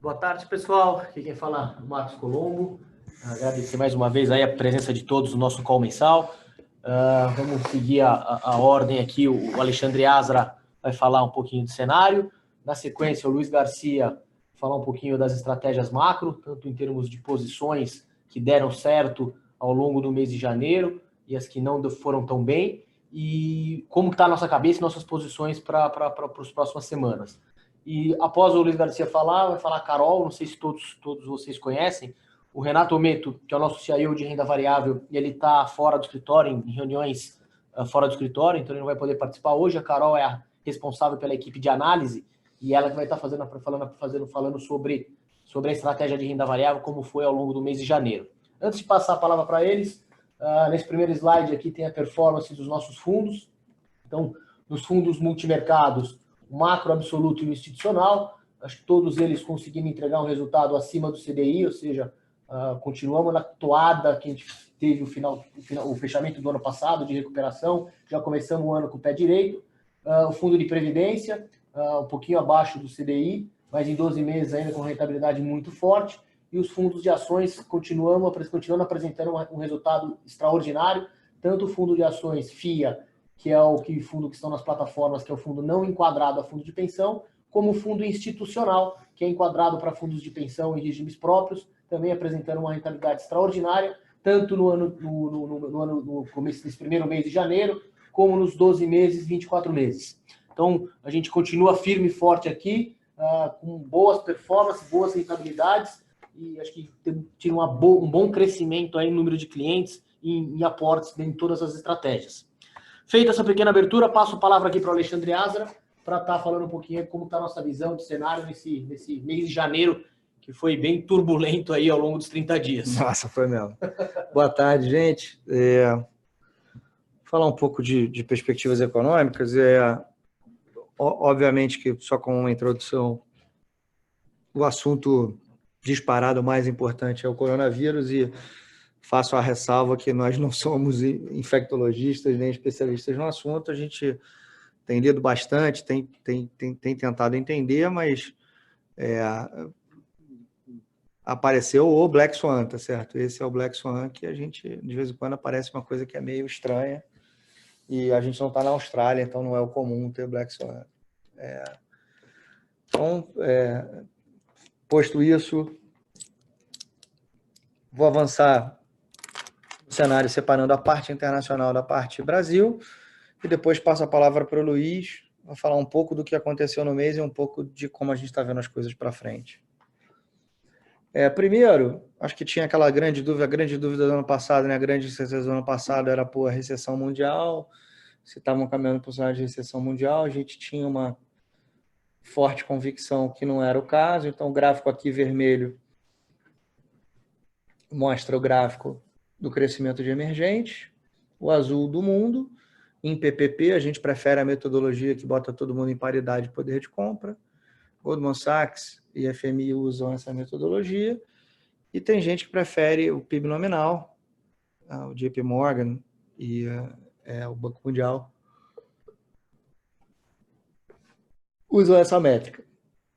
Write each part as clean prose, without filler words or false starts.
Boa tarde, pessoal. Aqui quem fala é o Marcos Colombo. Agradecer mais uma vez aí a presença de todos no nosso call mensal. Vamos seguir a ordem aqui. O Alexandre Azra vai falar um pouquinho do cenário. Na sequência, o Luiz Garcia vai falar um pouquinho das estratégias macro, tanto em termos de posições que deram certo ao longo do mês de janeiro e as que não foram tão bem, e como está a nossa cabeça e nossas posições para as próximas semanas. E após o Luiz Garcia falar, vai falar a Carol, não sei se todos vocês conhecem, o Renato Ometo, que é o nosso CIO de renda variável, e ele está fora do escritório, em reuniões fora do escritório, então ele não vai poder participar hoje. A Carol é a responsável pela equipe de análise, e ela que vai estar falando sobre a estratégia de renda variável, como foi ao longo do mês de janeiro. Antes de passar a palavra para eles, nesse primeiro slide aqui tem a performance dos nossos fundos. Então, nos fundos multimercados, o macro absoluto e o institucional, acho que todos eles conseguiram entregar um resultado acima do CDI, ou seja, continuamos na toada que a gente teve o fechamento do ano passado de recuperação, já começamos o ano com o pé direito. O fundo de previdência, um pouquinho abaixo do CDI, mas em 12 meses ainda com rentabilidade muito forte. E os fundos de ações continuando apresentando um resultado extraordinário, tanto o fundo de ações FIA, que é o fundo que estão nas plataformas, que é o fundo não enquadrado a fundo de pensão, como o fundo institucional, que é enquadrado para fundos de pensão e regimes próprios, também apresentando uma rentabilidade extraordinária, tanto no começo desse primeiro mês de janeiro, como nos 12 meses, 24 meses. Então, a gente continua firme e forte aqui, com boas performances, boas rentabilidades, e acho que tira um bom crescimento aí no número de clientes e em aportes em todas as estratégias. Feita essa pequena abertura, passo a palavra aqui para o Alexandre Azra, para estar falando um pouquinho como está a nossa visão de cenário nesse mês de janeiro, que foi bem turbulento aí ao longo dos 30 dias. Nossa, foi mesmo. Boa tarde, gente. Falar um pouco de perspectivas econômicas. Obviamente que, só como uma introdução, o assunto disparado mais importante é o coronavírus, e faço a ressalva que nós não somos infectologistas nem especialistas no assunto. A gente tem lido bastante, tem tentado entender, mas apareceu o Black Swan, tá certo? Esse é o Black Swan, que a gente, de vez em quando, aparece uma coisa que é meio estranha, e a gente não está na Austrália, então não é o comum ter Black Swan. Então, posto isso, vou avançar o cenário separando a parte internacional da parte Brasil, e depois passo a palavra para o Luiz, vai falar um pouco do que aconteceu no mês e um pouco de como a gente está vendo as coisas para frente. Primeiro, acho que tinha aquela grande dúvida do ano passado, né? A grande incerteza do ano passado era a recessão mundial, se estavam caminhando para o cenário de recessão mundial. A gente tinha uma forte convicção que não era o caso, então o gráfico aqui vermelho mostra o gráfico do crescimento de emergentes, o azul do mundo. Em PPP, a gente prefere a metodologia que bota todo mundo em paridade de poder de compra. Goldman Sachs e FMI usam essa metodologia. E tem gente que prefere o PIB nominal, o JP Morgan e o Banco Mundial usam essa métrica.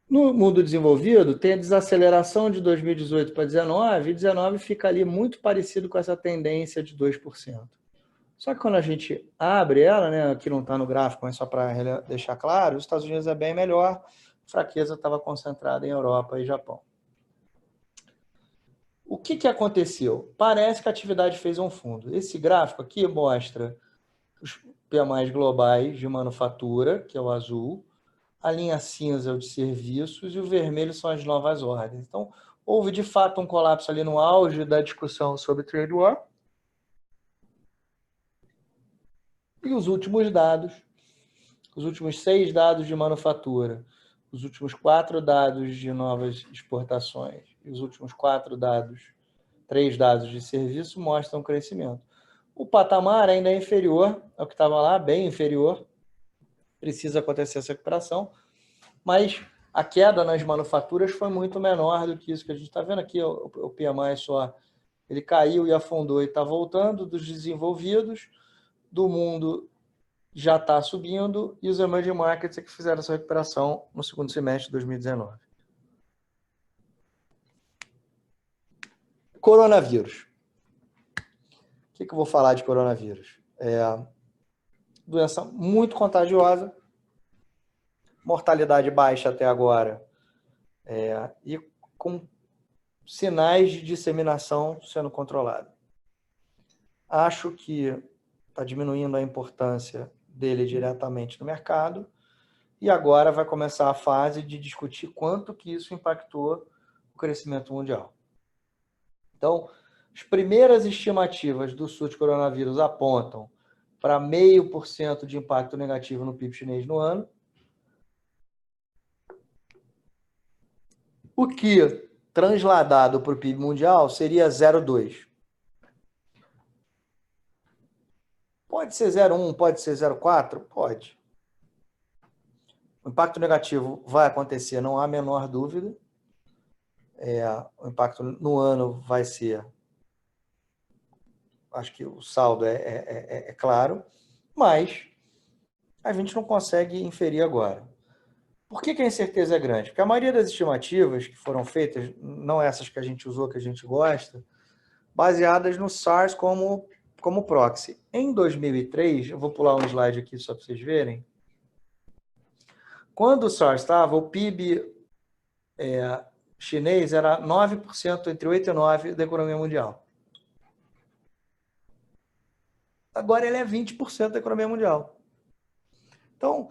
No mundo desenvolvido, tem a desaceleração de 2018 para 2019, e 2019 fica ali muito parecido com essa tendência de 2%. Só que quando a gente abre ela, né, aqui não está no gráfico, mas só para deixar claro, os Estados Unidos é bem melhor, a fraqueza estava concentrada em Europa e Japão. O que aconteceu? Parece que a atividade fez um fundo. Esse gráfico aqui mostra os PMIs globais de manufatura, que é o azul, a linha cinza é o de serviços e o vermelho são as novas ordens. Então, houve de fato um colapso ali no auge da discussão sobre trade war. E os últimos dados, os últimos 6 dados de manufatura, os últimos 4 dados de novas exportações e os últimos 3 dados de serviço mostram crescimento. O patamar ainda é inferior ao que estava lá, bem inferior. Precisa acontecer essa recuperação, mas a queda nas manufaturas foi muito menor do que isso que a gente está vendo aqui. O PMI só, ele caiu e afundou e está voltando. Dos desenvolvidos, do mundo já está subindo, e os emerging markets é que fizeram essa recuperação no segundo semestre de 2019. Coronavírus. O que eu vou falar de coronavírus? Doença muito contagiosa, mortalidade baixa até agora, e com sinais de disseminação sendo controlada. Acho que está diminuindo a importância dele diretamente no mercado e agora vai começar a fase de discutir quanto que isso impactou o crescimento mundial. Então, as primeiras estimativas do surto de coronavírus apontam para 0,5% de impacto negativo no PIB chinês no ano, o que, transladado para o PIB mundial, seria 0,2%. Pode ser 0,1%, pode ser 0,4%? Pode. O impacto negativo vai acontecer, não há a menor dúvida. O impacto no ano vai ser... Acho que o saldo é claro, mas a gente não consegue inferir agora. Por que a incerteza é grande? Porque a maioria das estimativas que foram feitas, não essas que a gente usou, que a gente gosta, baseadas no SARS como proxy. Em 2003, eu vou pular um slide aqui só para vocês verem, quando o SARS estava, o PIB chinês era 9%, entre 8% e 9% da economia mundial. Agora ele é 20% da economia mundial. Então,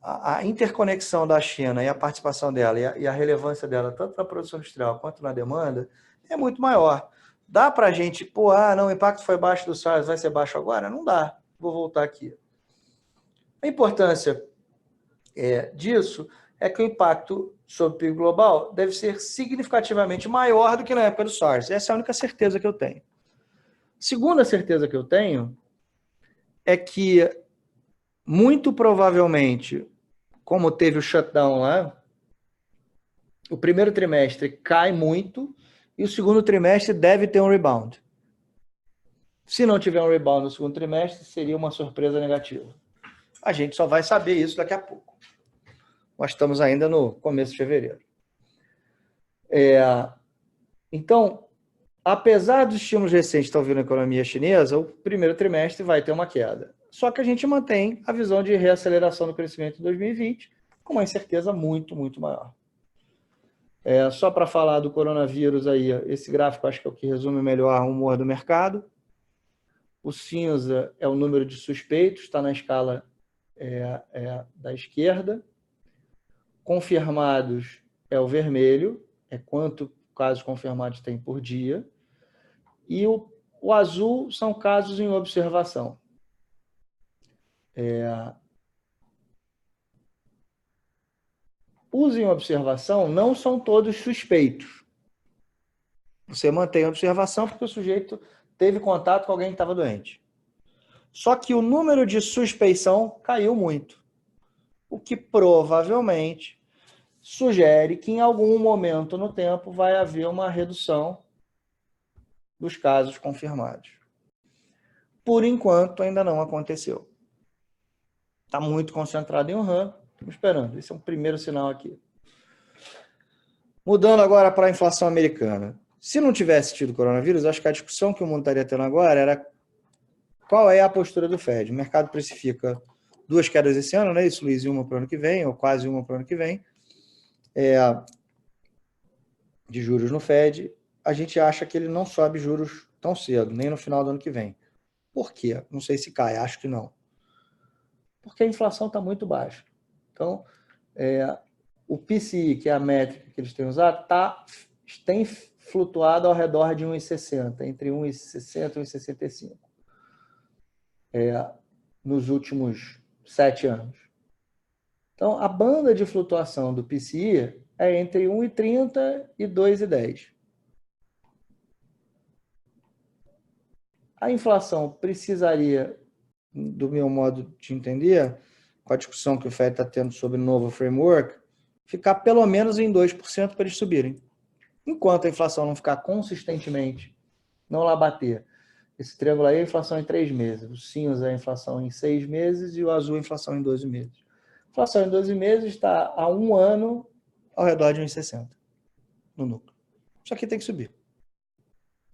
a interconexão da China e a participação dela e a relevância dela, tanto na produção industrial quanto na demanda, é muito maior. Dá para a gente, não, o impacto foi baixo do SARS, vai ser baixo agora? Não dá. Vou voltar aqui. A importância disso é que o impacto sobre o PIB global deve ser significativamente maior do que na época do SARS. Essa é a única certeza que eu tenho. Segunda certeza que eu tenho é que, muito provavelmente, como teve o shutdown lá, o primeiro trimestre cai muito e o segundo trimestre deve ter um rebound. Se não tiver um rebound no segundo trimestre, seria uma surpresa negativa. A gente só vai saber isso daqui a pouco. Nós estamos ainda no começo de fevereiro. Então, apesar dos estímulos recentes que estão vindo na economia chinesa, o primeiro trimestre vai ter uma queda. Só que a gente mantém a visão de reaceleração do crescimento em 2020 com uma incerteza muito, muito maior. Só para falar do coronavírus aí, esse gráfico acho que é o que resume melhor o humor do mercado. O cinza é o número de suspeitos, está na escala da esquerda. Confirmados é o vermelho, é quanto casos confirmados tem por dia. E o azul são casos em observação. Os em observação não são todos suspeitos. Você mantém a observação porque o sujeito teve contato com alguém que estava doente. Só que o número de suspeição caiu muito, o que provavelmente sugere que em algum momento no tempo vai haver uma redução dos casos confirmados. Por enquanto, ainda não aconteceu. Está muito concentrado em Wuhan, estamos esperando. Esse é um primeiro sinal aqui. Mudando agora para a inflação americana. Se não tivesse tido coronavírus, acho que a discussão que o mundo estaria tendo agora era qual é a postura do Fed. O mercado precifica 2 quedas esse ano, né? Isso, Luiz, e uma para o ano que vem, ou quase uma para o ano que vem, de juros no Fed. A gente acha que ele não sobe juros tão cedo, nem no final do ano que vem. Por quê? Não sei se cai, acho que não. Porque a inflação está muito baixa. Então, o PCI, que é a métrica que eles têm usado, tem flutuado ao redor de 1,60, entre 1,60 e 1,65, nos últimos 7 anos. Então, a banda de flutuação do PCI é entre 1,30 e 2,10. A inflação precisaria, do meu modo de entender, com a discussão que o Fed está tendo sobre o novo framework, ficar pelo menos em 2% para eles subirem. Enquanto a inflação não ficar consistentemente, não lá bater. Esse triângulo aí é a inflação em 3 meses. O cinza é a inflação em 6 meses e o azul é a inflação em 12 meses. A inflação em 12 meses está há 1 ano ao redor de 1,60 no núcleo. Isso aqui tem que subir.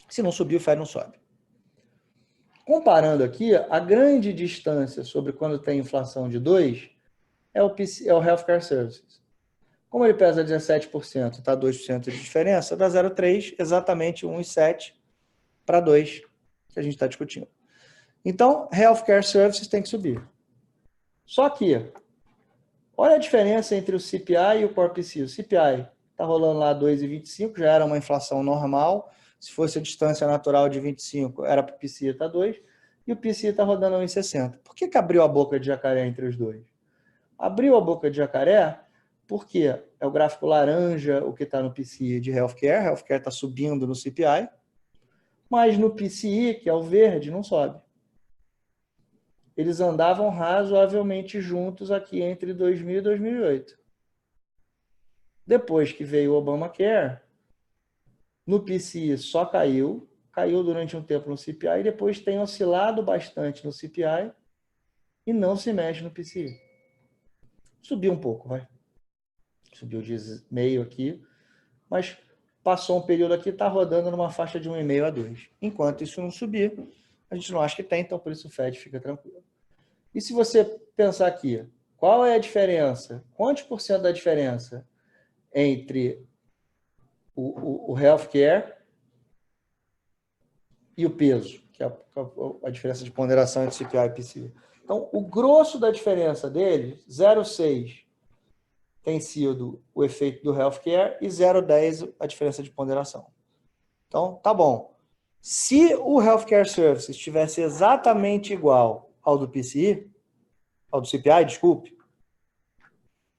Se não subir, o Fed não sobe. Comparando aqui, a grande distância sobre quando tem inflação de 2 é o Healthcare Services. Como ele pesa 17%, está 2% de diferença, dá 0,3, exatamente 1,7 para 2 que a gente está discutindo. Então, Healthcare Services tem que subir. Só que, olha a diferença entre o CPI e o Core PCE. O CPI está rolando lá 2,25, já era uma inflação normal. Se fosse a distância natural de 25, era para o PCE estar 2. E o PCE está rodando 1,60. Por que abriu a boca de jacaré entre os dois? Abriu a boca de jacaré porque é o gráfico laranja o que está no PCE de Healthcare. Healthcare está subindo no CPI. Mas no PCE, que é o verde, não sobe. Eles andavam razoavelmente juntos aqui entre 2000 e 2008. Depois que veio o Obamacare, no PCE só caiu durante um tempo no CPI, e depois tem oscilado bastante no CPI e não se mexe no PCE. Subiu um pouco, vai. Subiu de meio aqui, mas passou um período aqui, está rodando numa faixa de 1,5 a 2. Enquanto isso não subir, a gente não acha que tem, então por isso o Fed fica tranquilo. E se você pensar aqui, qual é a diferença? Quantos por cento da diferença entre o healthcare e o peso, que é a diferença de ponderação entre CPI e PCE? Então, o grosso da diferença deles, 0,6 tem sido o efeito do healthcare e 0,10 a diferença de ponderação. Então, tá bom. Se o healthcare services estivesse exatamente igual ao do PCI, ao do CPI, desculpe,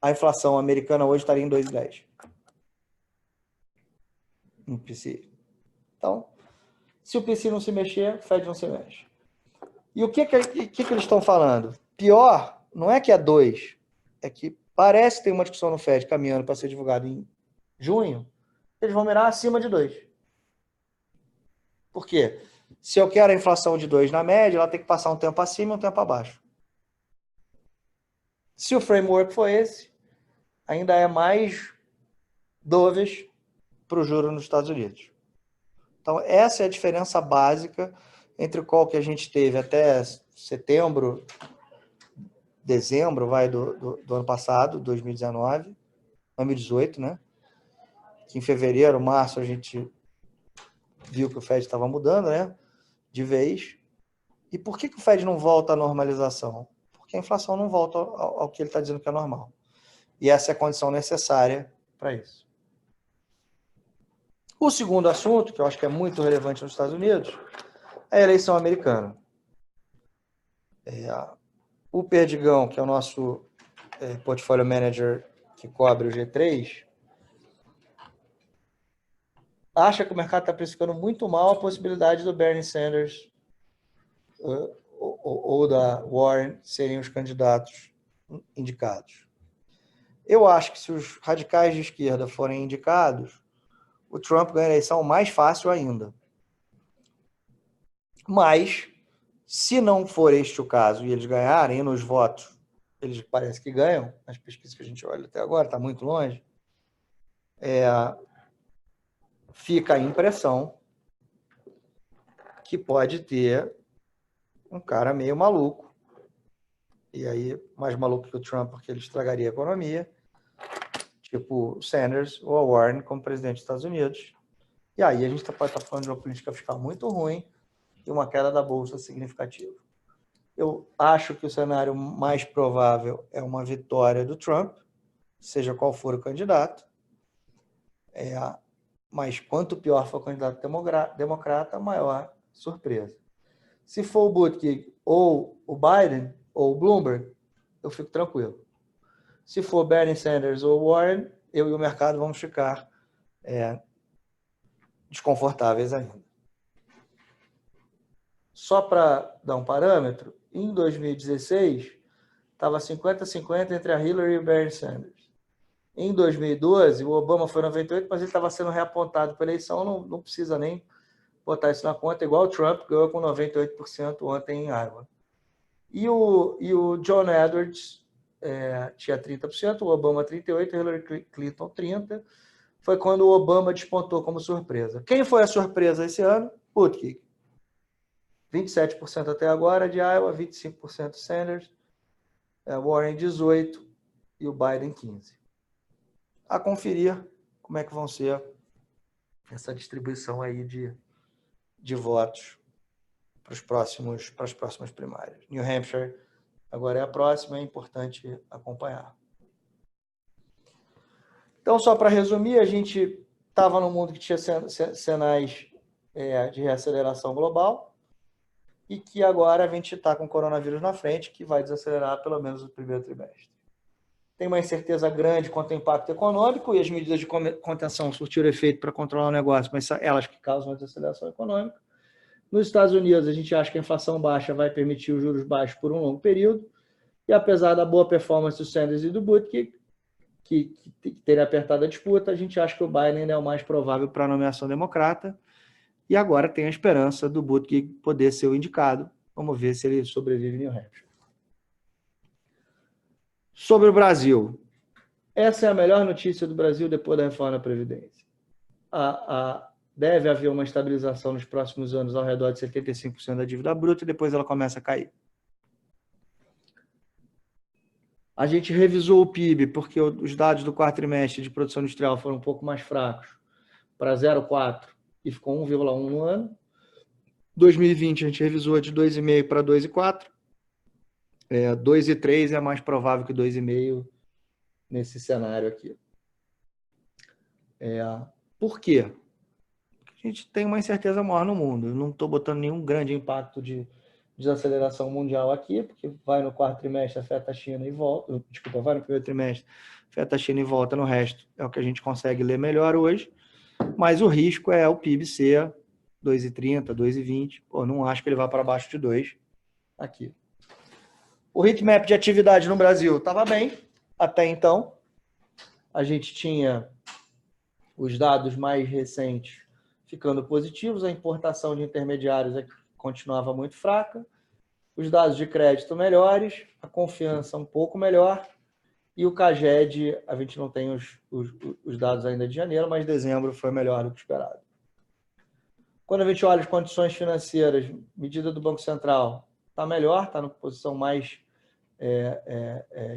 a inflação americana hoje estaria em 2,10 no PCI. Então, se o PCI não se mexer, o Fed não se mexe. E o que eles estão falando? Pior, não é que é 2, é que parece que tem uma discussão no Fed caminhando para ser divulgado em junho, eles vão mirar acima de 2. Por quê? Se eu quero a inflação de 2 na média, ela tem que passar um tempo acima e um tempo abaixo. Se o framework for esse, ainda é mais dovish para o juro nos Estados Unidos. Então, essa é a diferença básica entre o qual que a gente teve até setembro, dezembro, do ano passado, 2018, né? Que em fevereiro, março, a gente viu que o Fed estava mudando, né? De vez. E por que o Fed não volta à normalização? Porque a inflação não volta ao que ele está dizendo que é normal. E essa é a condição necessária para isso. O segundo assunto, que eu acho que é muito relevante nos Estados Unidos, é a eleição americana. O Perdigão, que é o nosso portfólio manager que cobre o G3, acha que o mercado está precificando muito mal a possibilidade do Bernie Sanders ou da Warren serem os candidatos indicados. Eu acho que se os radicais de esquerda forem indicados, o Trump ganha a eleição mais fácil ainda. Mas, se não for este o caso e eles ganharem nos votos, eles parece que ganham, nas pesquisas que a gente olha até agora, está muito longe, fica a impressão que pode ter um cara meio maluco, e aí mais maluco que o Trump, porque ele estragaria a economia, tipo Sanders ou a Warren como presidente dos Estados Unidos. E aí a gente pode estar falando de uma política fiscal muito ruim e uma queda da Bolsa significativa. Eu acho que o cenário mais provável é uma vitória do Trump, seja qual for o candidato. Mas quanto pior for o candidato democrata, maior surpresa. Se for o Buttigieg ou o Biden ou o Bloomberg, eu fico tranquilo. Se for Bernie Sanders ou Warren, eu e o mercado vamos ficar desconfortáveis ainda. Só para dar um parâmetro, em 2016, estava 50-50 entre a Hillary e o Bernie Sanders. Em 2012, o Obama foi 98%, mas ele estava sendo reapontado para a eleição, não precisa nem botar isso na conta, igual o Trump ganhou com 98% ontem em Iowa. E o John Edwards tinha 30%, o Obama 38%, Hillary Clinton 30%. foi quando o Obama despontou como surpresa. Quem foi a surpresa esse ano? Buttigieg. 27% até agora de Iowa, 25% Sanders, Warren 18% e o Biden 15%. A conferir como é que vão ser essa distribuição aí de votos para as próximas primárias. New Hampshire agora é a próxima, é importante acompanhar. Então, só para resumir, a gente estava num mundo que tinha sinais de reaceleração global e que agora a gente está com o coronavírus na frente, que vai desacelerar pelo menos o primeiro trimestre. Tem uma incerteza grande quanto ao impacto econômico e as medidas de contenção surtiram efeito para controlar o negócio, mas são elas que causam a desaceleração econômica. Nos Estados Unidos, a gente acha que a inflação baixa vai permitir os juros baixos por um longo período, e apesar da boa performance do Sanders e do Buttigieg, que teria apertado a disputa, a gente acha que o Biden é o mais provável para a nomeação democrata, e agora tem a esperança do Buttigieg poder ser o indicado. Vamos ver se ele sobrevive em New Hampshire. Sobre o Brasil. Essa é a melhor notícia do Brasil depois da reforma da Previdência. Deve haver uma estabilização nos próximos anos ao redor de 75% da dívida bruta e depois ela começa a cair. A gente revisou o PIB porque os dados do quarto trimestre de produção industrial foram um pouco mais fracos, para 0,4 e ficou 1,1 no ano. 2020 a gente revisou de 2,5 para 2,4. 2,3 é mais provável que 2,5 nesse cenário aqui. Por quê? Porque a gente tem uma incerteza maior no mundo. Eu não estou botando nenhum grande impacto de desaceleração mundial aqui, porque vai no quarto trimestre, afeta a China e volta. Desculpa, vai no primeiro trimestre, afeta a China e volta no resto. É o que a gente consegue ler melhor hoje. Mas o risco é o PIB ser 2,30, 2,20. Não acho que ele vá para baixo de 2 aqui. O heatmap de atividade no Brasil estava bem até então. A gente tinha os dados mais recentes ficando positivos, a importação de intermediários continuava muito fraca, os dados de crédito melhores, a confiança um pouco melhor, e o CAGED, a gente não tem os dados ainda de janeiro, mas dezembro foi melhor do que esperado. Quando a gente olha as condições financeiras, medida do Banco Central está melhor, está na posição mais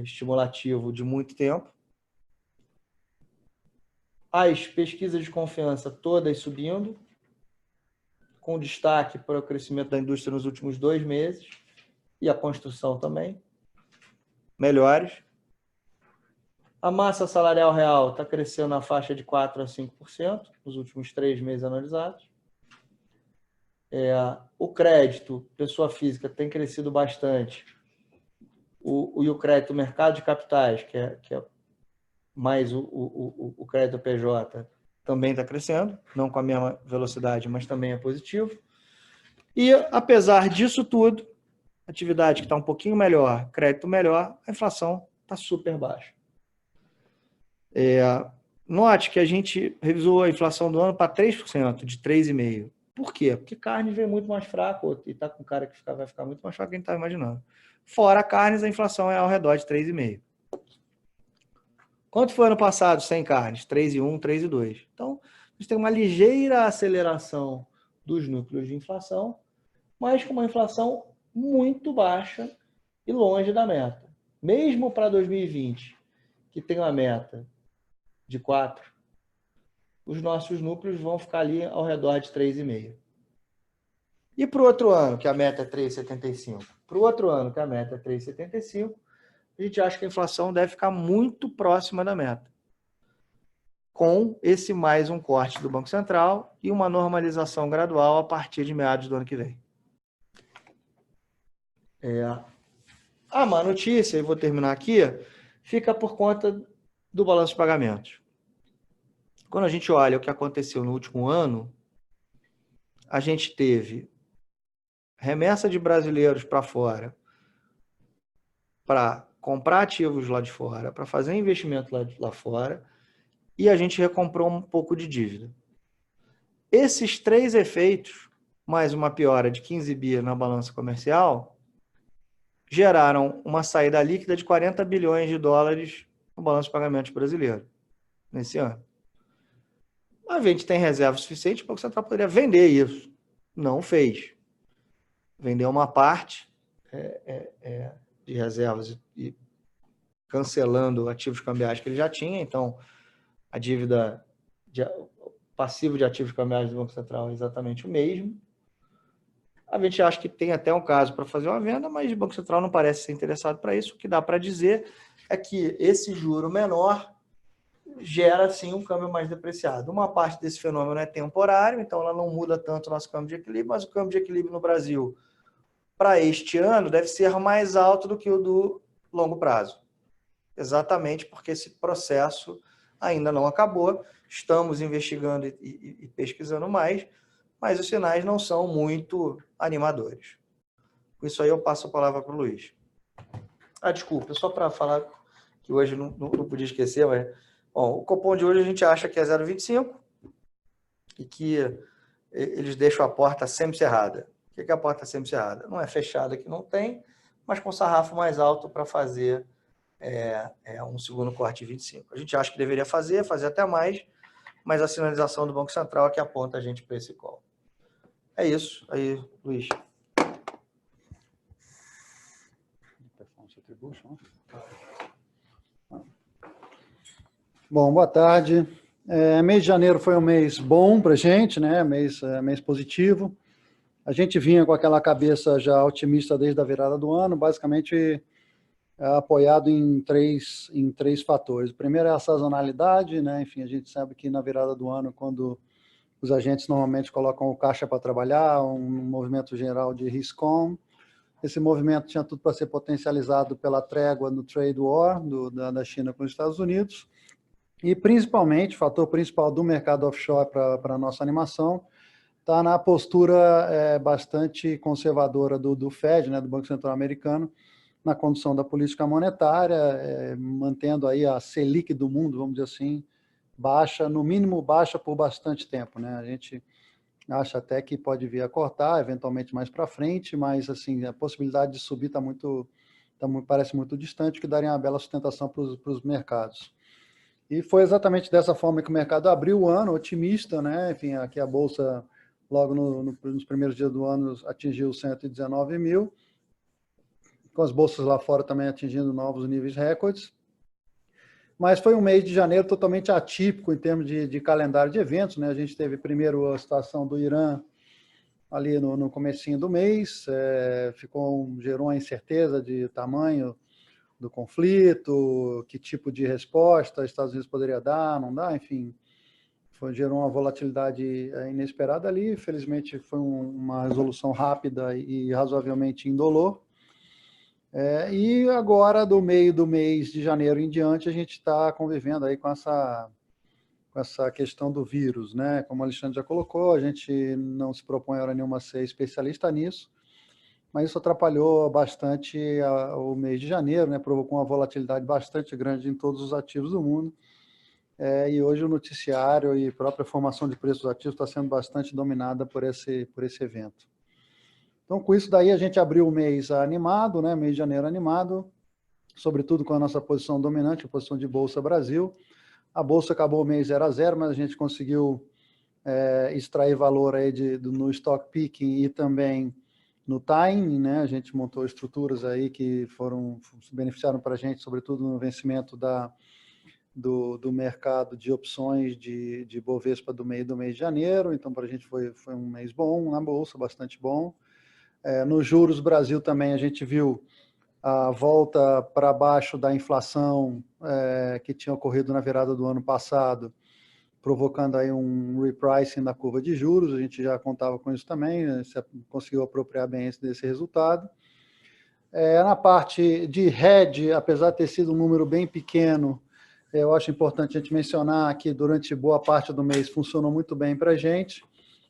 estimulativo de muito tempo. As pesquisas de confiança todas subindo, com destaque para o crescimento da indústria nos últimos 2 meses e a construção também, melhores. A massa salarial real está crescendo na faixa de 4% a 5% nos últimos 3 meses analisados. O crédito, pessoa física, tem crescido bastante. E o crédito mercado de capitais, que é mais o crédito PJ, também está crescendo, não com a mesma velocidade, mas também é positivo. E, apesar disso tudo, atividade que está um pouquinho melhor, crédito melhor, a inflação está super baixa. Note que a gente revisou a inflação do ano para 3%, de 3,5%. Por quê? Porque carne veio muito mais fraco, e está com cara que vai ficar muito mais fraco que a gente estava imaginando. Fora carnes, a inflação é ao redor de 3,5%. Quanto foi ano passado sem carnes? 3,1, 3,2. Então, a gente tem uma ligeira aceleração dos núcleos de inflação, mas com uma inflação muito baixa e longe da meta. Mesmo para 2020, que tem uma meta de 4, os nossos núcleos vão ficar ali ao redor de 3,5. E para o outro ano, que a meta é 3,75, para o outro ano, que a meta é 3,75, a gente acha que a inflação deve ficar muito próxima da meta, com esse mais um corte do Banco Central e uma normalização gradual a partir de meados do ano que vem. A má notícia, e vou terminar aqui, fica por conta do balanço de pagamentos. Quando a gente olha o que aconteceu no último ano, a gente teve remessa de brasileiros para fora para comprar ativos lá de fora, para fazer investimento lá fora, e a gente recomprou um pouco de dívida. Esses 3 efeitos, mais uma piora de 15 bi na balança comercial, geraram uma saída líquida de 40 bilhões de dólares no balanço de pagamentos brasileiro, nesse ano. A gente tem reserva suficiente, o Banco Central poderia vender isso. Não fez. Vendeu uma parte de reservas e cancelando ativos cambiais que ele já tinha. Então, a dívida, o passivo de ativos cambiais do Banco Central é exatamente o mesmo. A gente acha que tem até um caso para fazer uma venda, mas o Banco Central não parece ser interessado para isso. O que dá para dizer é que esse juro menor gera, sim, um câmbio mais depreciado. Uma parte desse fenômeno é temporário, então ela não muda tanto o nosso câmbio de equilíbrio, mas o câmbio de equilíbrio no Brasil, para este ano, deve ser mais alto do que o do longo prazo. Exatamente porque esse processo ainda não acabou. Estamos investigando e pesquisando mais, mas os sinais não são muito animadores. Com isso aí eu passo a palavra para o Luiz. Desculpa, só para falar que hoje não podia esquecer, mas bom, o cupom de hoje a gente acha que é 0,25 e que eles deixam a porta sempre cerrada. O que é a porta sempre cerrada? Não é fechada, que não tem, mas com sarrafo mais alto para fazer um segundo corte de 25. A gente acha que deveria fazer até mais, mas a sinalização do Banco Central é que aponta a gente para esse call. É isso. Aí, Luiz. Bom, boa tarde. Mês de janeiro foi um mês bom para a gente, né? Mês positivo. A gente vinha com aquela cabeça já otimista desde a virada do ano, basicamente apoiado em três fatores. O primeiro é a sazonalidade, né? Enfim, a gente sabe que na virada do ano, quando os agentes normalmente colocam o caixa para trabalhar, um movimento geral de risk-on. Esse movimento tinha tudo para ser potencializado pela trégua no trade war da China com os Estados Unidos. E, principalmente, o fator principal do mercado offshore para a nossa animação está na postura bastante conservadora do Fed, né, do Banco Central Americano, na condução da política monetária, mantendo aí a Selic do mundo, vamos dizer assim, baixa, no mínimo baixa por bastante tempo, né? A gente acha até que pode vir a cortar, eventualmente mais para frente, mas assim, a possibilidade de subir parece muito distante, que daria uma bela sustentação para os mercados. E foi exatamente dessa forma que o mercado abriu o ano, otimista, né? Enfim, aqui a Bolsa, logo nos primeiros dias do ano, atingiu 119 mil, com as bolsas lá fora também atingindo novos níveis recordes. Mas foi um mês de janeiro totalmente atípico em termos de calendário de eventos, né? A gente teve primeiro a situação do Irã ali no comecinho do mês, gerou uma incerteza de tamanho do conflito, que tipo de resposta os Estados Unidos poderia dar, não dar, enfim, gerou uma volatilidade inesperada ali. Felizmente foi uma resolução rápida e razoavelmente indolor. E agora, do meio do mês de janeiro em diante, a gente está convivendo aí com essa questão do vírus, né? Como o Alexandre já colocou, a gente não se propõe hora nenhuma a ser especialista nisso, mas isso atrapalhou bastante o mês de janeiro, né? Provocou uma volatilidade bastante grande em todos os ativos do mundo. E hoje o noticiário e a própria formação de preços ativos está sendo bastante dominada por esse evento. Então, com isso daí, a gente abriu o mês animado, né? Mês de janeiro animado, sobretudo com a nossa posição dominante, a posição de Bolsa Brasil. A Bolsa acabou o mês 0-0, mas a gente conseguiu extrair valor aí no stock picking e também no timing, né? A gente montou estruturas aí que beneficiaram para a gente, sobretudo no vencimento do mercado de opções de Bovespa do mês de janeiro. Então, para a gente foi um mês bom na Bolsa, bastante bom. Nos juros Brasil também a gente viu a volta para baixo da inflação que tinha ocorrido na virada do ano passado, provocando aí um repricing da curva de juros. A gente já contava com isso também, né? Você conseguiu apropriar bem desse resultado. Na parte de hedge, apesar de ter sido um número bem pequeno, eu acho importante a gente mencionar que durante boa parte do mês funcionou muito bem para a gente,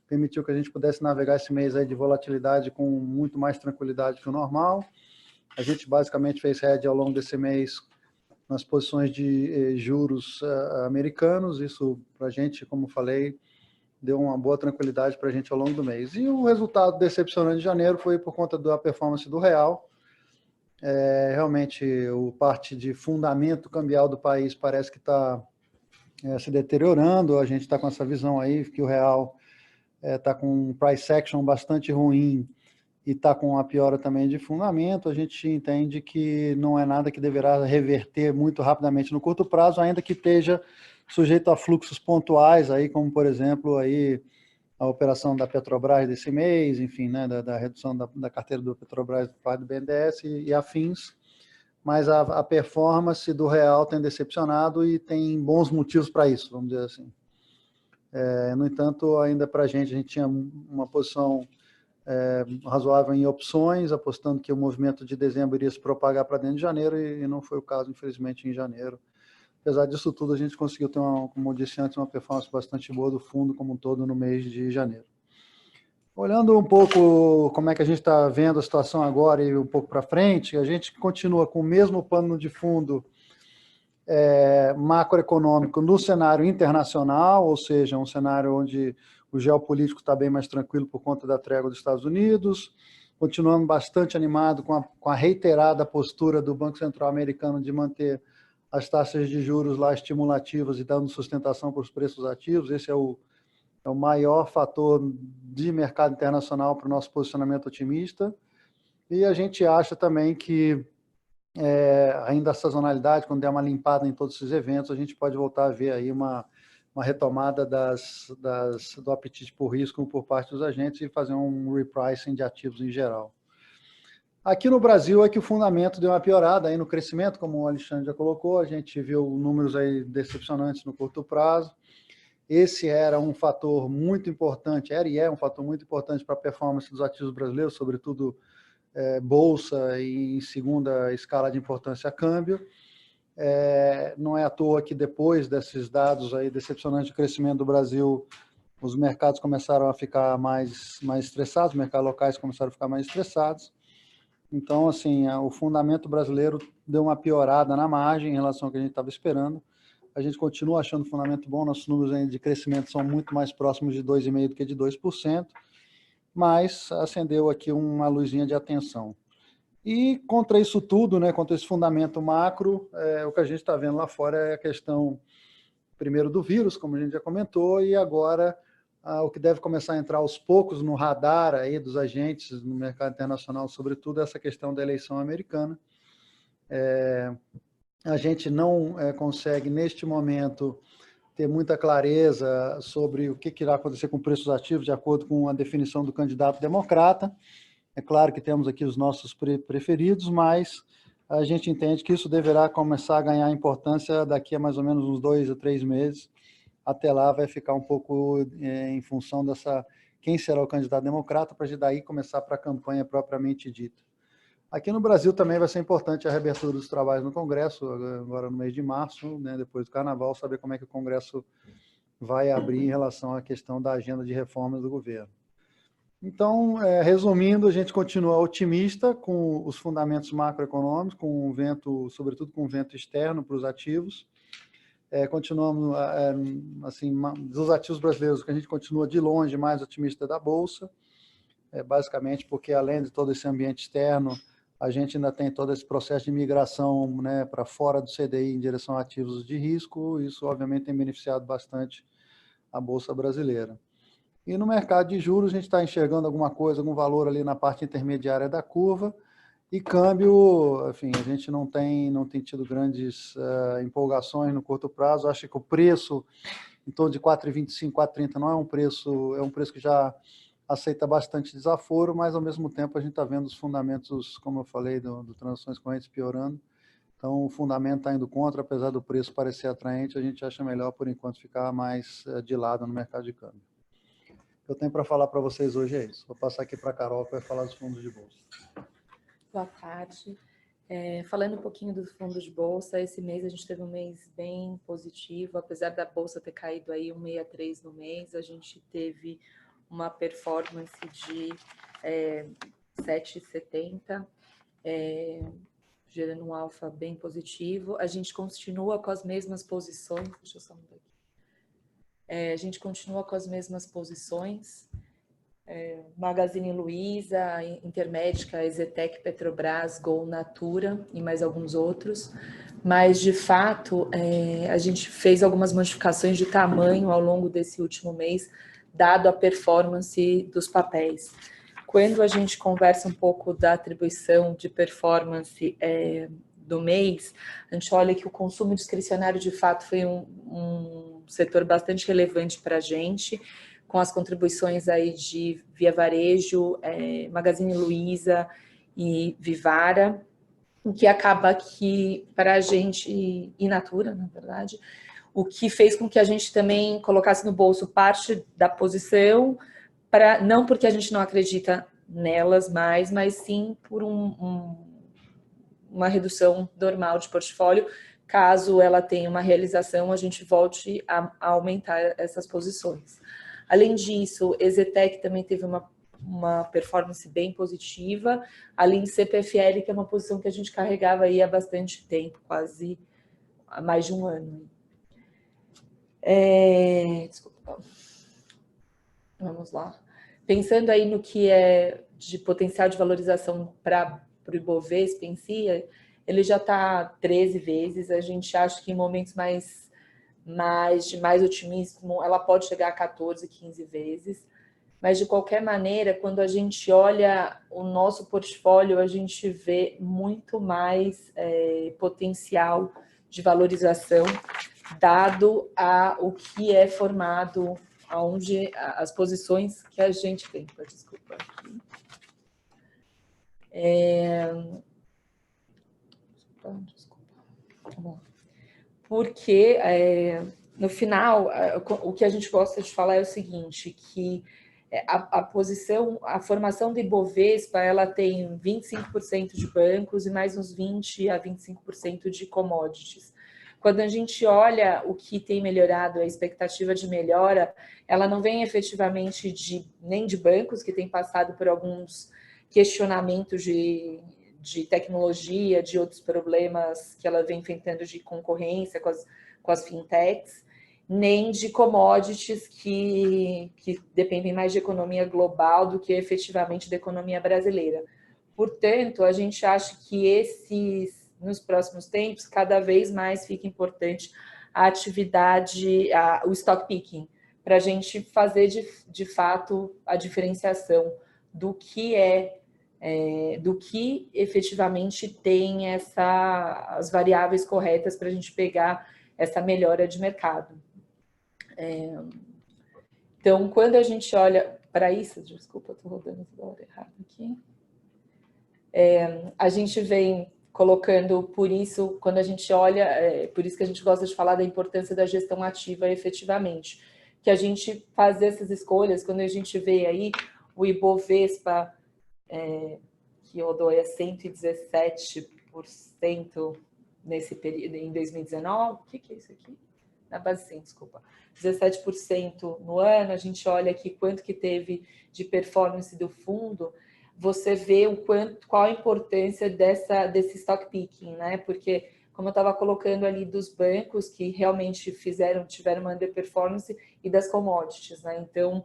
permitiu que a gente pudesse navegar esse mês aí de volatilidade com muito mais tranquilidade que o normal. A gente basicamente fez hedge ao longo desse mês nas posições de juros americanos. Isso para a gente, como falei, deu uma boa tranquilidade para a gente ao longo do mês. E o resultado decepcionante de janeiro foi por conta da performance do real. Realmente, parte de fundamento cambial do país parece que está se deteriorando. A gente está com essa visão aí que o real está com um price action bastante ruim e está com uma piora também de fundamento. A gente entende que não é nada que deverá reverter muito rapidamente no curto prazo, ainda que esteja sujeito a fluxos pontuais, aí, como, por exemplo, aí, a operação da Petrobras desse mês, enfim, né, da redução da carteira do Petrobras por parte do BNDES e afins, mas a performance do real tem decepcionado e tem bons motivos para isso, vamos dizer assim. No entanto, ainda para a gente tinha uma posição razoável em opções, apostando que o movimento de dezembro iria se propagar para dentro de janeiro, e não foi o caso, infelizmente, em janeiro. Apesar disso tudo, a gente conseguiu ter, como eu disse antes, uma performance bastante boa do fundo como um todo no mês de janeiro. Olhando um pouco como é que a gente está vendo a situação agora e um pouco para frente, a gente continua com o mesmo pano de fundo macroeconômico no cenário internacional, ou seja, um cenário onde o geopolítico está bem mais tranquilo por conta da trégua dos Estados Unidos, continuando bastante animado com a reiterada postura do Banco Central americano de manter as taxas de juros lá estimulativas e dando sustentação para os preços ativos. Esse é o maior fator de mercado internacional para o nosso posicionamento otimista. E a gente acha também que ainda a sazonalidade, quando der uma limpada em todos esses eventos, a gente pode voltar a ver aí uma retomada do apetite por risco por parte dos agentes e fazer um repricing de ativos em geral. Aqui no Brasil é que o fundamento deu uma piorada aí no crescimento, como o Alexandre já colocou, a gente viu números aí decepcionantes no curto prazo. Esse era um fator muito importante, era e é um fator muito importante para a performance dos ativos brasileiros, sobretudo bolsa e em segunda escala de importância câmbio. Não é à toa que depois desses dados aí decepcionantes de crescimento do Brasil, os mercados começaram a ficar mais estressados, os mercados locais começaram a ficar mais estressados. Então, assim, o fundamento brasileiro deu uma piorada na margem em relação ao que a gente estava esperando. A gente continua achando o fundamento bom, nossos números de crescimento são muito mais próximos de 2,5% do que de 2%, mas acendeu aqui uma luzinha de atenção. E contra isso tudo, né, contra esse fundamento macro, o que a gente está vendo lá fora é a questão, primeiro, do vírus, como a gente já comentou, e agora o que deve começar a entrar aos poucos no radar aí dos agentes no mercado internacional, sobretudo essa questão da eleição americana. A gente não consegue, neste momento, ter muita clareza sobre o que irá acontecer com preços ativos, de acordo com a definição do candidato democrata. É claro que temos aqui os nossos preferidos, mas a gente entende que isso deverá começar a ganhar importância daqui a mais ou menos uns 2 a 3 meses. Até lá vai ficar um pouco em função dessa quem será o candidato democrata, para daí começar para a campanha propriamente dita. Aqui no Brasil também vai ser importante a reabertura dos trabalhos no Congresso, agora no mês de março, né, depois do Carnaval, saber como é que o Congresso vai abrir em relação à questão da agenda de reformas do governo. Então, resumindo, a gente continua otimista com os fundamentos macroeconômicos, com o vento, sobretudo com o vento externo para os ativos. Continuamos, assim, dos ativos brasileiros, que a gente continua de longe mais otimista da Bolsa, basicamente porque, além de todo esse ambiente externo, a gente ainda tem todo esse processo de migração, né, para fora do CDI em direção a ativos de risco. Isso, obviamente, tem beneficiado bastante a Bolsa brasileira. E no mercado de juros, a gente está enxergando alguma coisa, algum valor ali na parte intermediária da curva. E câmbio, enfim, a gente não tem tido grandes empolgações no curto prazo. Acho que o preço em torno de 4,25, 4,30 não é um preço que já aceita bastante desaforo, mas ao mesmo tempo a gente está vendo os fundamentos, como eu falei, do transações correntes piorando. Então o fundamento está indo contra, apesar do preço parecer atraente, a gente acha melhor por enquanto ficar mais de lado no mercado de câmbio. O que eu tenho para falar para vocês hoje é isso. Vou passar aqui para a Carol, que vai falar dos fundos de bolsa. Boa tarde. Falando um pouquinho dos fundos de bolsa, esse mês a gente teve um mês bem positivo, apesar da bolsa ter caído aí 1,63 no mês, a gente teve uma performance de 7,70, gerando um alfa bem positivo. A gente continua com as mesmas posições, deixa eu só mudar aqui. A gente continua com as mesmas posições, Magazine Luiza, Intermédica, Ezetec, Petrobras, Gol, Natura e mais alguns outros. Mas, de fato, a gente fez algumas modificações de tamanho ao longo desse último mês, dado a performance dos papéis. Quando a gente conversa um pouco da atribuição de performance do mês, a gente olha que o consumo discricionário, de fato, foi um setor bastante relevante para a gente, com as contribuições aí de Via Varejo, Magazine Luiza e Vivara, o que acaba que, para a gente, e Natura, na verdade, o que fez com que a gente também colocasse no bolso parte da posição, não porque a gente não acredita nelas mais, mas sim por uma redução normal de portfólio. Caso ela tenha uma realização, a gente volte a aumentar essas posições. Além disso, Ezetec também teve uma performance bem positiva, além de CPFL, que é uma posição que a gente carregava aí há bastante tempo, quase há mais de um ano. Desculpa. Vamos lá. Pensando aí no que é de potencial de valorização para o Ibovespa em si, ele já está 13 vezes, a gente acha que em momentos de mais otimismo, ela pode chegar a 14, 15 vezes, mas de qualquer maneira, quando a gente olha o nosso portfólio, a gente vê muito mais potencial de valorização, dado o que é formado, aonde as posições que a gente tem. Desculpa aqui. Desculpa. Porque, no final, o que a gente gosta de falar é o seguinte, que a formação do Ibovespa, ela tem 25% de bancos e mais uns 20% a 25% de commodities. Quando a gente olha o que tem melhorado, a expectativa de melhora, ela não vem efetivamente nem de bancos, que tem passado por alguns questionamentos de tecnologia, de outros problemas que ela vem enfrentando de concorrência com as fintechs, nem de commodities que dependem mais de economia global do que efetivamente da economia brasileira. Portanto, a gente acha que nos próximos tempos, cada vez mais fica importante a atividade, o stock picking, para a gente fazer de fato a diferenciação do que do que efetivamente tem as variáveis corretas para a gente pegar essa melhora de mercado. Então, quando a gente olha para isso, desculpa, estou rodando toda hora errado aqui, a gente vem colocando, por isso, quando a gente olha, por isso que a gente gosta de falar da importância da gestão ativa efetivamente, que a gente fazer essas escolhas, quando a gente vê aí o Ibovespa, que rodou a 117% nesse período, em 2019, o que é isso aqui? Na base 100, desculpa. 17% no ano, a gente olha aqui quanto que teve de performance do fundo, você vê qual a importância desse stock picking, né? Porque, como eu estava colocando ali, dos bancos que realmente tiveram uma underperformance e das commodities, né? Então,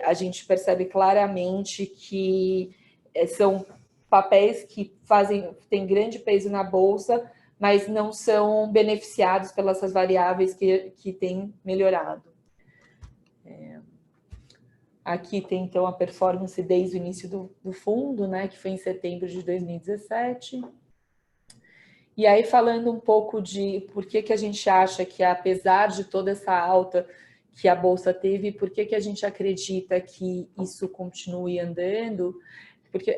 a gente percebe claramente que são papéis que têm grande peso na bolsa, mas não são beneficiados pelas essas variáveis que têm melhorado. Aqui tem, então, a performance desde o início do fundo, né, que foi em setembro de 2017. E aí, falando um pouco de por que a gente acha que, apesar de toda essa alta que a Bolsa teve, por que a gente acredita que isso continue andando? Porque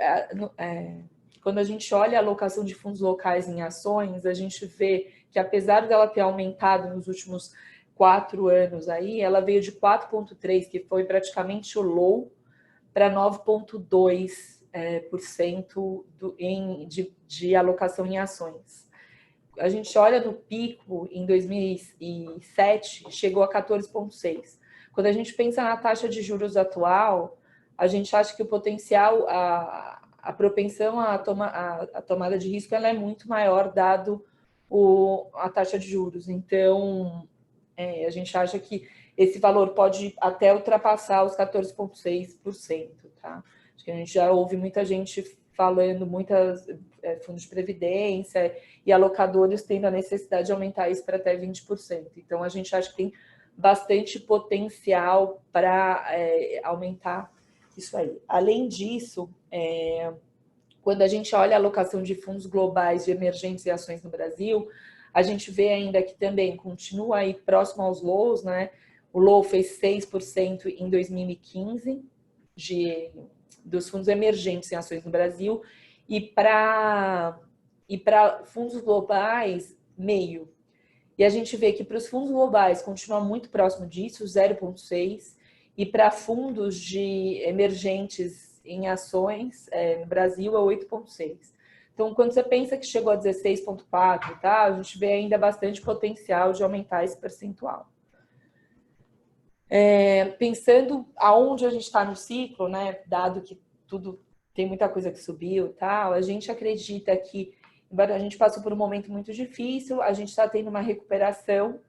quando a gente olha a alocação de fundos locais em ações, a gente vê que, apesar dela ter aumentado nos últimos 4 anos aí, ela veio de 4,3%, que foi praticamente o low, para 9,2% de alocação em ações. A gente olha no pico, em 2007, chegou a 14,6%. Quando a gente pensa na taxa de juros atual, a gente acha que o potencial, a propensão à tomada de risco, ela é muito maior, dado a taxa de juros. Então, a gente acha que esse valor pode até ultrapassar os 14,6%, tá? Acho que a gente já ouve muita gente falando, muitas fundos de previdência e alocadores tendo a necessidade de aumentar isso para até 20%. Então, a gente acha que tem bastante potencial para aumentar isso aí. Além disso, quando a gente olha a alocação de fundos globais de emergentes e ações no Brasil, a gente vê ainda que também continua aí próximo aos lows, né? O low fez 6% em 2015 dos fundos emergentes em ações no Brasil, e para fundos globais, meio. E a gente vê que para os fundos globais continua muito próximo disso, 0,6%, e para fundos de emergentes em ações no Brasil é 8,6%. Então, quando você pensa que chegou a 16,4%, tá, a gente vê ainda bastante potencial de aumentar esse percentual. Pensando aonde a gente está no ciclo, né, dado que tudo tem muita coisa que subiu e tal, a gente acredita que, embora a gente passou por um momento muito difícil, a gente está tendo uma recuperação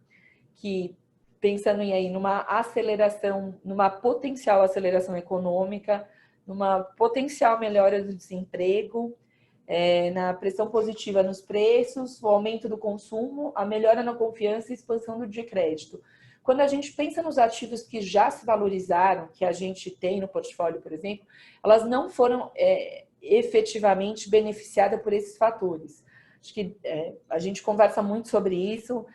que, pensando em aí numa aceleração, numa potencial aceleração econômica, numa potencial melhora do desemprego, na pressão positiva nos preços, o aumento do consumo, a melhora na confiança e expansão de crédito. Quando a gente pensa nos ativos que já se valorizaram, que a gente tem no portfólio, por exemplo, elas não foram efetivamente beneficiadas por esses fatores. Acho que a gente conversa muito sobre isso.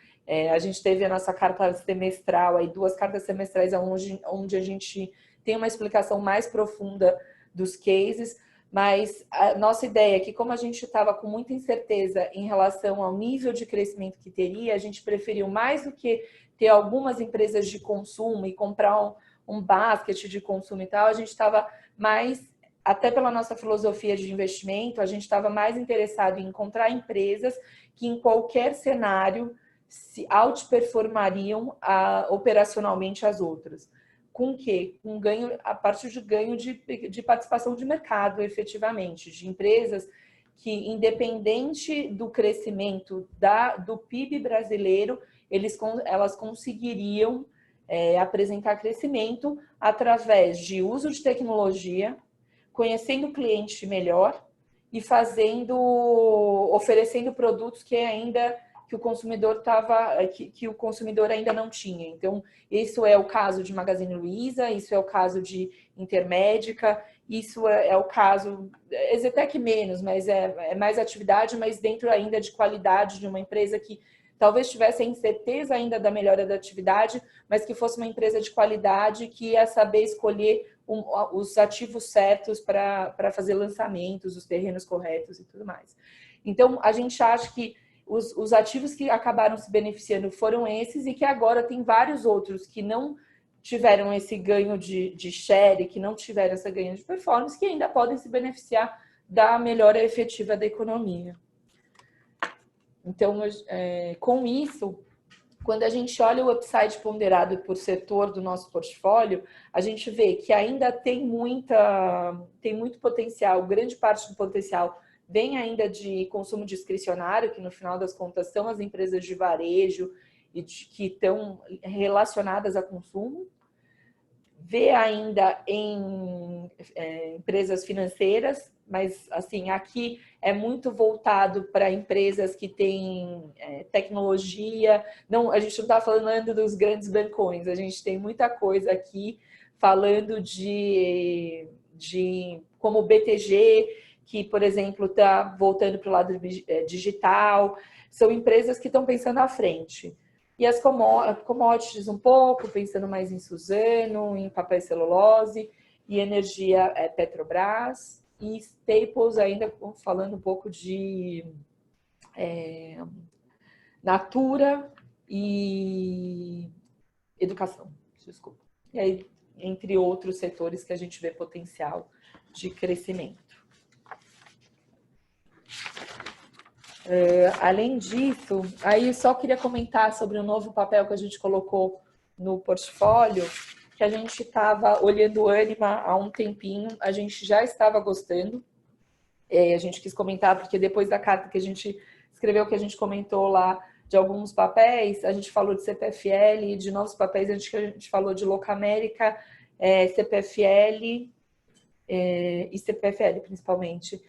A gente teve a nossa carta semestral, aí 2 cartas semestrais onde a gente tem uma explicação mais profunda dos cases, mas a nossa ideia é que, como a gente estava com muita incerteza em relação ao nível de crescimento que teria, a gente preferiu, mais do que ter algumas empresas de consumo e comprar um basket de consumo e tal, a gente estava mais, até pela nossa filosofia de investimento, a gente estava mais interessado em encontrar empresas que em qualquer cenário se outperformariam operacionalmente as outras. Com o quê? Com ganho, a partir de ganho de participação de mercado, efetivamente, de empresas que, independente do crescimento do PIB brasileiro, elas conseguiriam apresentar crescimento através de uso de tecnologia, conhecendo o cliente melhor e oferecendo produtos que o consumidor que o consumidor ainda não tinha. Então, isso é o caso de Magazine Luiza, isso é o caso de Intermédica, isso é o caso, Exetec menos, mas é mais atividade, mas dentro ainda de qualidade de uma empresa que talvez tivesse a incerteza ainda da melhora da atividade, mas que fosse uma empresa de qualidade que ia saber escolher os ativos certos para fazer lançamentos, os terrenos corretos e tudo mais. Então, a gente acha que os ativos que acabaram se beneficiando foram esses, e que agora tem vários outros que não tiveram esse ganho de share, que não tiveram esse ganho de performance, que ainda podem se beneficiar da melhora efetiva da economia. Então, com isso, quando a gente olha o upside ponderado por setor do nosso portfólio, a gente vê que ainda tem muito potencial, grande parte do potencial vem ainda de consumo discricionário, que no final das contas são as empresas de varejo e que estão relacionadas a consumo. Vê ainda em empresas financeiras, mas assim, aqui é muito voltado para empresas que têm tecnologia. Não, a gente não está falando dos grandes bancões, a gente tem muita coisa aqui falando de como o BTG, que, por exemplo, está voltando para o lado digital. São empresas que estão pensando à frente. E as commodities um pouco, pensando mais em Suzano, em papel e celulose, e energia Petrobras, e staples ainda falando um pouco de Natura e educação, desculpa. E aí, entre outros setores que a gente vê potencial de crescimento. Além disso, aí só queria comentar sobre o novo papel que a gente colocou no portfólio, que a gente estava olhando o Ânima há um tempinho, a gente já estava gostando, a gente quis comentar porque depois da carta que a gente escreveu, que a gente comentou lá, de alguns papéis, a gente falou de CPFL, e de novos papéis, a gente falou de Locamérica, CPFL e CPFL, principalmente.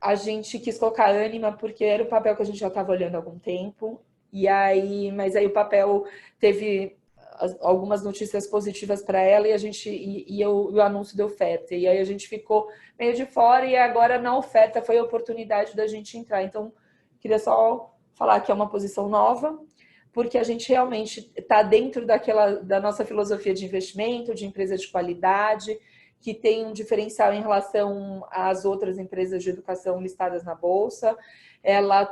A gente quis colocar Ânima porque era um papel que a gente já estava olhando há algum tempo, mas aí o papel teve algumas notícias positivas para ela e o anúncio da oferta. E aí a gente ficou meio de fora e agora na oferta foi a oportunidade da gente entrar. Então, queria só falar que é uma posição nova, porque a gente realmente está dentro da nossa filosofia de investimento, de empresa de qualidade, que tem um diferencial em relação às outras empresas de educação listadas na Bolsa. Ela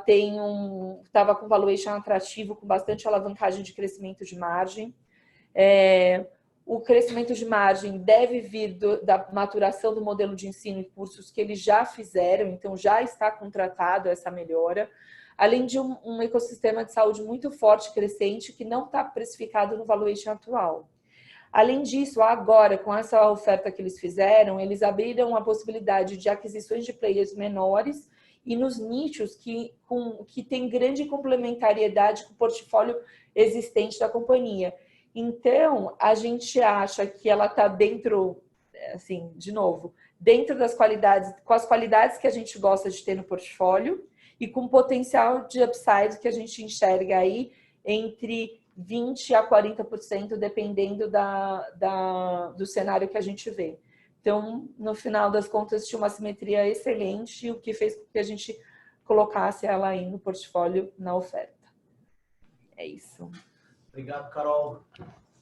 estava com valuation atrativo, com bastante alavancagem de crescimento de margem. O crescimento de margem deve vir da maturação do modelo de ensino e cursos que eles já fizeram, então já está contratado essa melhora, além de um ecossistema de saúde muito forte e crescente que não está precificado no valuation atual. Além disso, agora, com essa oferta que eles fizeram, eles abriram a possibilidade de aquisições de players menores e nos nichos que tem grande complementariedade com o portfólio existente da companhia. Então, a gente acha que ela está dentro, assim, de novo, dentro das qualidades, com as qualidades que a gente gosta de ter no portfólio e com potencial de upside que a gente enxerga aí entre 20% a 40%, dependendo do cenário que a gente vê. Então, no final das contas, tinha uma simetria excelente, o que fez com que a gente colocasse ela aí no portfólio na oferta. É isso. Obrigado, Carol.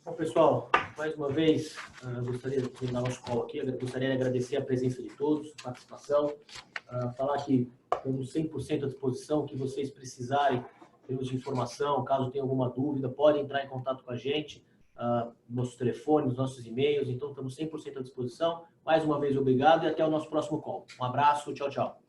Bom, pessoal, mais uma vez, gostaria de terminar nosso call aqui. Gostaria de agradecer a presença de todos, a participação. Falar que estamos 100% à disposição, o que vocês precisarem, termos de informação, caso tenha alguma dúvida, podem entrar em contato com a gente, nossos telefones, nossos e-mails, então estamos 100% à disposição. Mais uma vez, obrigado e até o nosso próximo call. Um abraço, tchau, tchau.